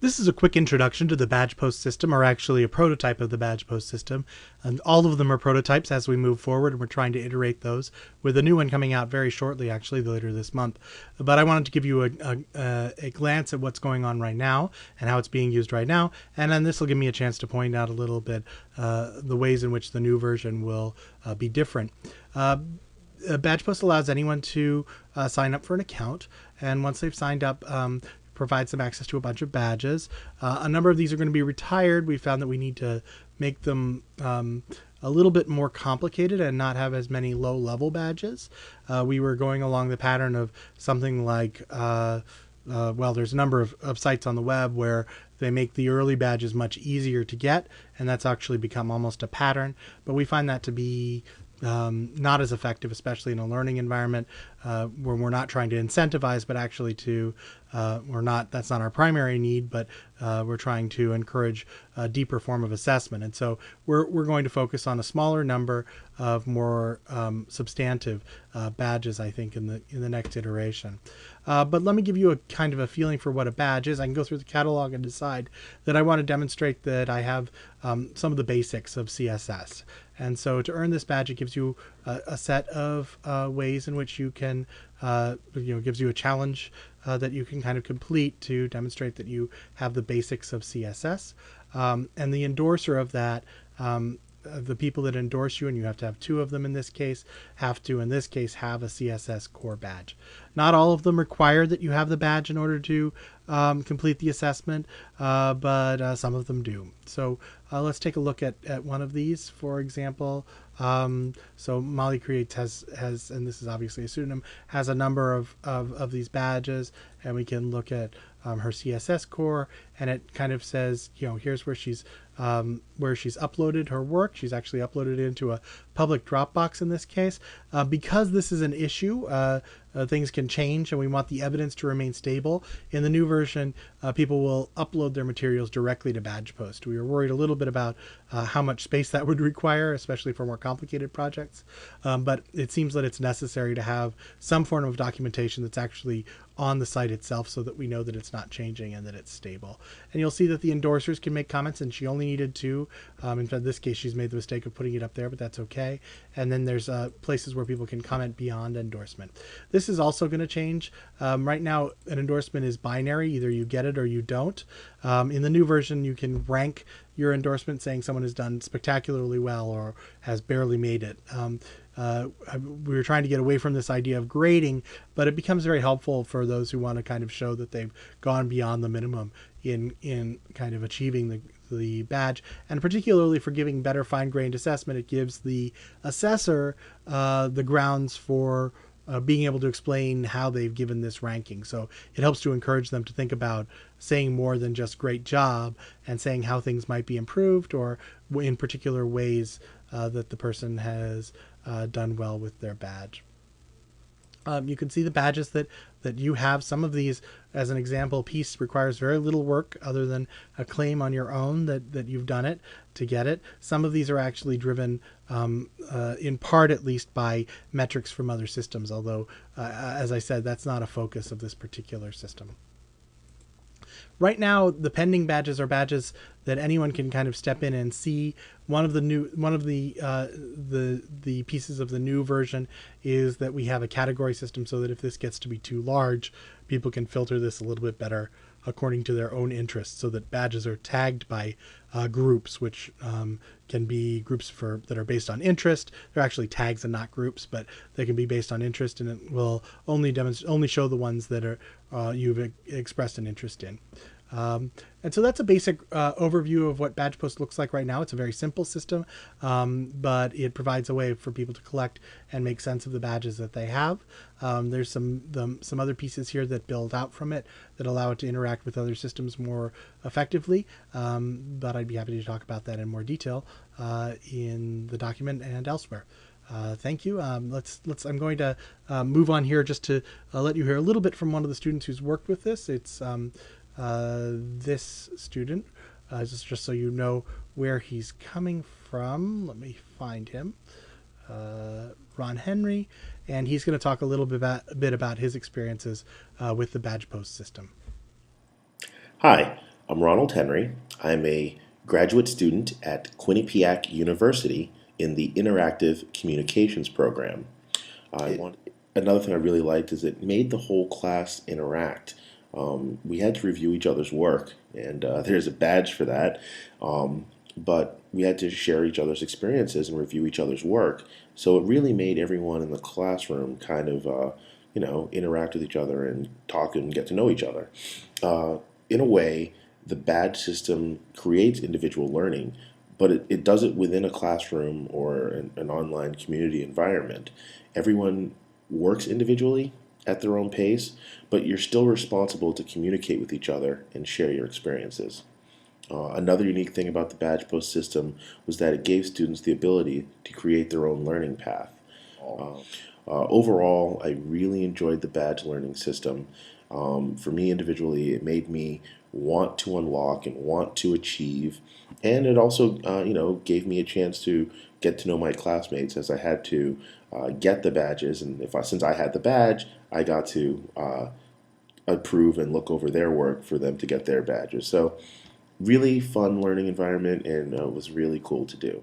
This is a quick introduction to the BadgePost system, or actually a prototype of the BadgePost system. And all of them are prototypes as we move forward, and we're trying to iterate those, with a new one coming out very shortly, actually, later this month. But I wanted to give you a glance at what's going on right now and how it's being used right now. And then this will give me a chance to point out a little bit the ways in which the new version will be different. BadgePost allows anyone to sign up for an account, and once they've signed up, provides them access to a bunch of badges. A number of these are going to be retired. We found that we need to make them a little bit more complicated and not have as many low-level badges. We were going along the pattern of something like, well, there's a number of sites on the web where they make the early badges much easier to get, and that's actually become almost a pattern. But we find that to be not as effective, especially in a learning environment where we're not trying to incentivize, but actually that's not our primary need, but we're trying to encourage a deeper form of assessment. And so we're going to focus on a smaller number of more substantive badges, I think, in the next iteration. But let me give you a kind of a feeling for what a badge is. I can go through the catalog and decide that I want to demonstrate that I have some of the basics of CSS. And so to earn this badge, it gives you a set of ways in which you can, gives you a challenge that you can kind of complete to demonstrate that you have the basics of CSS. And the endorser of that, the people that endorse you, and you have to have two of them in this case, have to, in this case, have a CSS core badge. Not all of them require that you have the badge in order to complete the assessment, but some of them do. So let's take a look at one of these, for example. So Molly Creates has, and this is obviously a pseudonym, has a number of these badges, and we can look at her CSS core, and it kind of says, here's where she's uploaded her work. She's actually uploaded it into a public Dropbox in this case. Because this is an issue, things can change, and we want the evidence to remain stable. In the new version, people will upload their materials directly to BadgePost. We were worried a little bit about how much space that would require, especially for more complicated projects. But it seems that it's necessary to have some form of documentation that's actually on the site itself so that we know that it's not changing and that it's stable. And you'll see that the endorsers can make comments, and she only needed two. In fact, this case, she's made the mistake of putting it up there, but that's okay. And then there's places where people can comment beyond endorsement. This is also going to change. Right now, an endorsement is binary. Either you get it or you don't. In the new version, you can rank your endorsement, saying someone has done spectacularly well or has barely made it. We were trying to get away from this idea of grading, but it becomes very helpful for those who want to kind of show that they've gone beyond the minimum in kind of achieving the badge, and particularly for giving better fine-grained assessment. It gives the assessor the grounds for being able to explain how they've given this ranking. So it helps to encourage them to think about saying more than just great job, and saying how things might be improved, or in particular ways that the person has done well with their badge. You can see the badges that you have. Some of these, as an example, piece requires very little work other than a claim on your own that you've done it to get it. Some of these are actually driven in part, at least, by metrics from other systems, although, as I said, that's not a focus of this particular system. Right now, the pending badges are badges that anyone can kind of step in and see. One of the pieces of the new version is that we have a category system, so that if this gets to be too large, people can filter this a little bit better according to their own interests, so that badges are tagged by groups, which can be groups that are based on interest. They're actually tags and not groups, but they can be based on interest, and it will only show the ones that are you've expressed an interest in. And so that's a basic overview of what BadgePost looks like right now. It's a very simple system, but it provides a way for people to collect and make sense of the badges that they have. There's some other pieces here that build out from it that allow it to interact with other systems more effectively, but I'd be happy to talk about that in more detail in the document and elsewhere. Thank you. I'm going to move on here just to let you hear a little bit from one of the students who's worked with this. It's this student, just so you know where he's coming from. Let me find him. Ron Henry, and he's going to talk a little bit about his experiences with the BadgePost system. Hi, I'm Ronald Henry. I'm a graduate student at Quinnipiac University in the Interactive Communications program. Another thing I really liked is it made the whole class interact. We had to review each other's work, and there's a badge for that. But we had to share each other's experiences and review each other's work. So it really made everyone in the classroom kind of, interact with each other and talk and get to know each other. In a way, the badge system creates individual learning, but it does it within a classroom or an online community environment. Everyone works individually at their own pace, but you're still responsible to communicate with each other and share your experiences. Another unique thing about the BadgePost system was that it gave students the ability to create their own learning path. Overall, I really enjoyed the badge learning system. For me individually, it made me want to unlock and want to achieve, and it also, gave me a chance to get to know my classmates as I had to get the badges. And since I had the badge, I got to approve and look over their work for them to get their badges. So, really fun learning environment, and it was really cool to do.